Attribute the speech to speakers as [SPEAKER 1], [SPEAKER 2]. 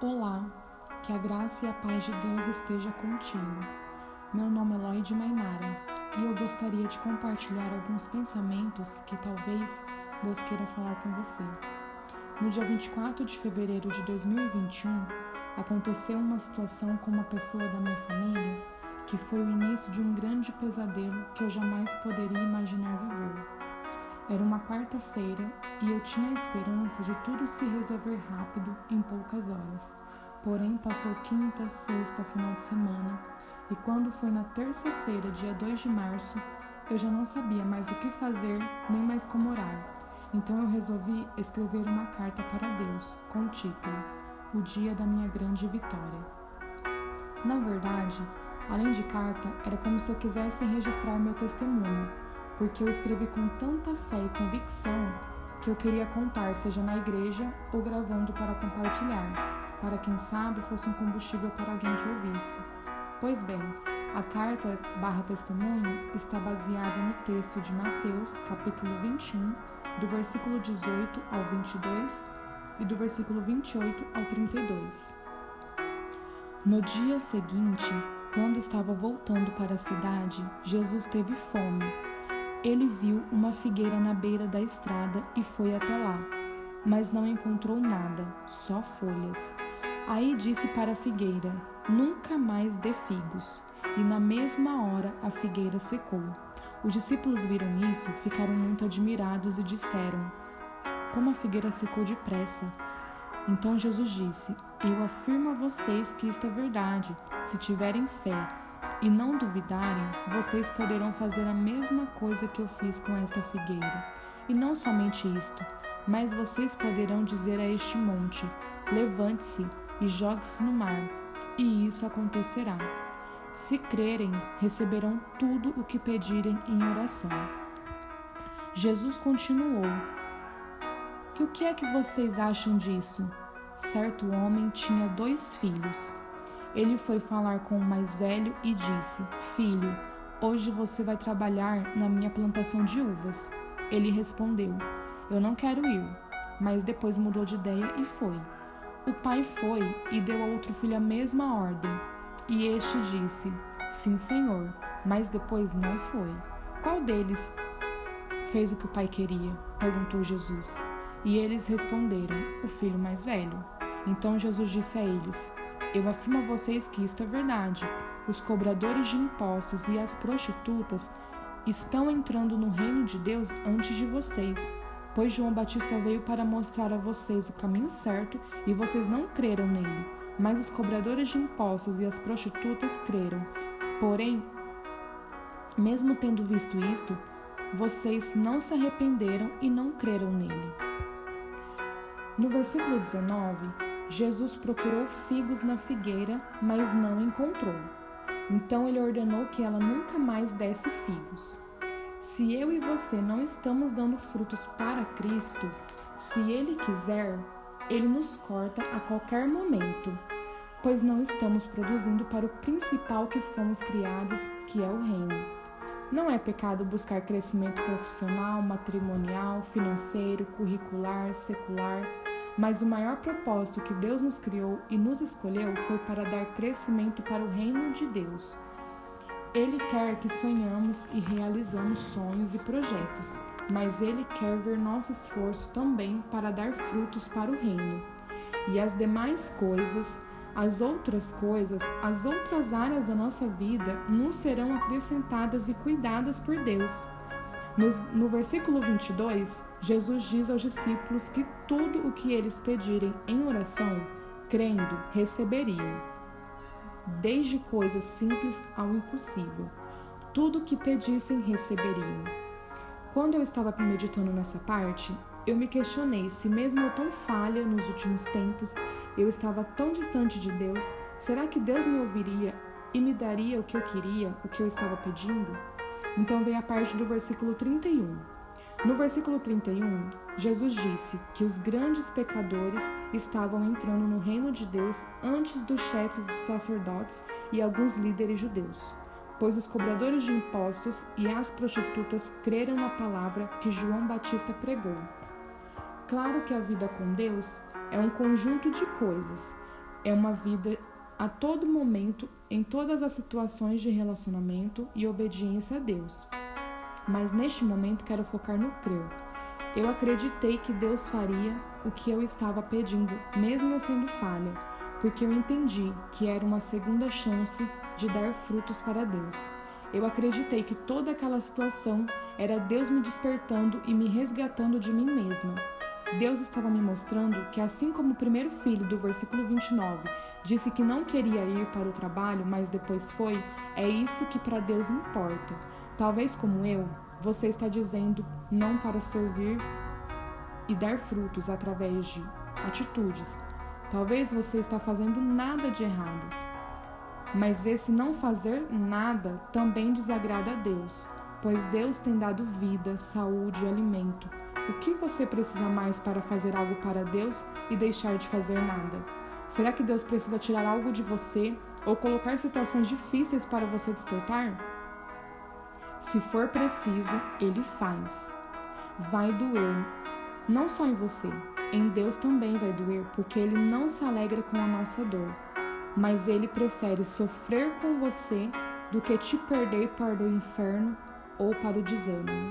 [SPEAKER 1] Olá, que a graça e a paz de Deus esteja contigo. Meu nome é Lloyd Mainara e eu gostaria de compartilhar alguns pensamentos que talvez Deus queira falar com você. No dia 24 de fevereiro de 2021, aconteceu uma situação com uma pessoa da minha família que foi o início de um grande pesadelo que eu jamais poderia imaginar viver. Era uma quarta-feira e eu tinha a esperança de tudo se resolver rápido em poucas horas. Porém, passou quinta, sexta, final de semana e quando foi na terça-feira, dia 2 de março, eu já não sabia mais o que fazer nem mais como orar. Então eu resolvi escrever uma carta para Deus com o título O Dia da Minha Grande Vitória. Na verdade, além de carta, era como se eu quisesse registrar meu testemunho, porque eu escrevi com tanta fé e convicção que eu queria contar, seja na igreja ou gravando para compartilhar, para quem sabe fosse um combustível para alguém que ouvisse. Pois bem, a carta /testemunho está baseada no texto de Mateus, capítulo 21, do versículo 18 ao 22 e do versículo 28 ao 32. No dia seguinte, quando estava voltando para a cidade, Jesus teve fome. Ele viu uma figueira na beira da estrada e foi até lá, mas não encontrou nada, só folhas. Aí disse para a figueira: nunca mais dê figos. E na mesma hora a figueira secou. Os discípulos viram isso, ficaram muito admirados e disseram: como a figueira secou depressa. Então Jesus disse: eu afirmo a vocês que isto é verdade. Se tiverem fé e não duvidarem, vocês poderão fazer a mesma coisa que eu fiz com esta figueira. E não somente isto, mas vocês poderão dizer a este monte: levante-se e jogue-se no mar, e isso acontecerá. Se crerem, receberão tudo o que pedirem em oração. Jesus continuou: e o que é que vocês acham disso? Certo homem tinha 2 filhos. Ele foi falar com o mais velho e disse: filho, hoje você vai trabalhar na minha plantação de uvas. Ele respondeu: eu não quero ir. Mas depois mudou de ideia e foi. O pai foi e deu ao outro filho a mesma ordem. E este disse: sim, senhor, mas depois não foi. Qual deles fez o que o pai queria? Perguntou Jesus. E eles responderam: o filho mais velho. Então Jesus disse a eles: eu afirmo a vocês que isto é verdade. Os cobradores de impostos e as prostitutas estão entrando no reino de Deus antes de vocês, pois João Batista veio para mostrar a vocês o caminho certo e vocês não creram nele, mas os cobradores de impostos e as prostitutas creram. Porém, mesmo tendo visto isto, vocês não se arrependeram e não creram nele. No versículo 19, Jesus procurou figos na figueira, mas não encontrou. Então ele ordenou que ela nunca mais desse figos. Se eu e você não estamos dando frutos para Cristo, se Ele quiser, Ele nos corta a qualquer momento, pois não estamos produzindo para o principal que fomos criados, que é o reino. Não é pecado buscar crescimento profissional, matrimonial, financeiro, curricular, secular, mas o maior propósito que Deus nos criou e nos escolheu foi para dar crescimento para o reino de Deus. Ele quer que sonhamos e realizamos sonhos e projetos, mas Ele quer ver nosso esforço também para dar frutos para o reino. E as demais coisas, as outras áreas da nossa vida nos serão acrescentadas e cuidadas por Deus. No versículo 22, Jesus diz aos discípulos que tudo o que eles pedirem em oração, crendo, receberiam. Desde coisas simples ao impossível. Tudo o que pedissem, receberiam. Quando eu estava meditando nessa parte, eu me questionei se mesmo eu tão falha nos últimos tempos, eu estava tão distante de Deus, será que Deus me ouviria e me daria o que eu queria, o que eu estava pedindo? Então veio a parte do versículo 31. No versículo 31, Jesus disse que os grandes pecadores estavam entrando no reino de Deus antes dos chefes dos sacerdotes e alguns líderes judeus, pois os cobradores de impostos e as prostitutas creram na palavra que João Batista pregou. Claro que a vida com Deus é um conjunto de coisas, é uma vida a todo momento, em todas as situações de relacionamento e obediência a Deus. Mas neste momento quero focar no crer. Eu acreditei que Deus faria o que eu estava pedindo, mesmo eu sendo falha, porque eu entendi que era uma segunda chance de dar frutos para Deus. Eu acreditei que toda aquela situação era Deus me despertando e me resgatando de mim mesma. Deus estava me mostrando que, assim como o primeiro filho do versículo 29 disse que não queria ir para o trabalho, mas depois foi, é isso que para Deus importa. Talvez como eu, você está dizendo não para servir e dar frutos através de atitudes. Talvez você está fazendo nada de errado, mas esse não fazer nada também desagrada a Deus, pois Deus tem dado vida, saúde e alimento. O que você precisa mais para fazer algo para Deus e deixar de fazer nada? Será que Deus precisa tirar algo de você ou colocar situações difíceis para você despertar? Se for preciso, Ele faz. Vai doer, não só em você, em Deus também vai doer, porque Ele não se alegra com a nossa dor, mas Ele prefere sofrer com você do que te perder para o inferno ou para o desânimo.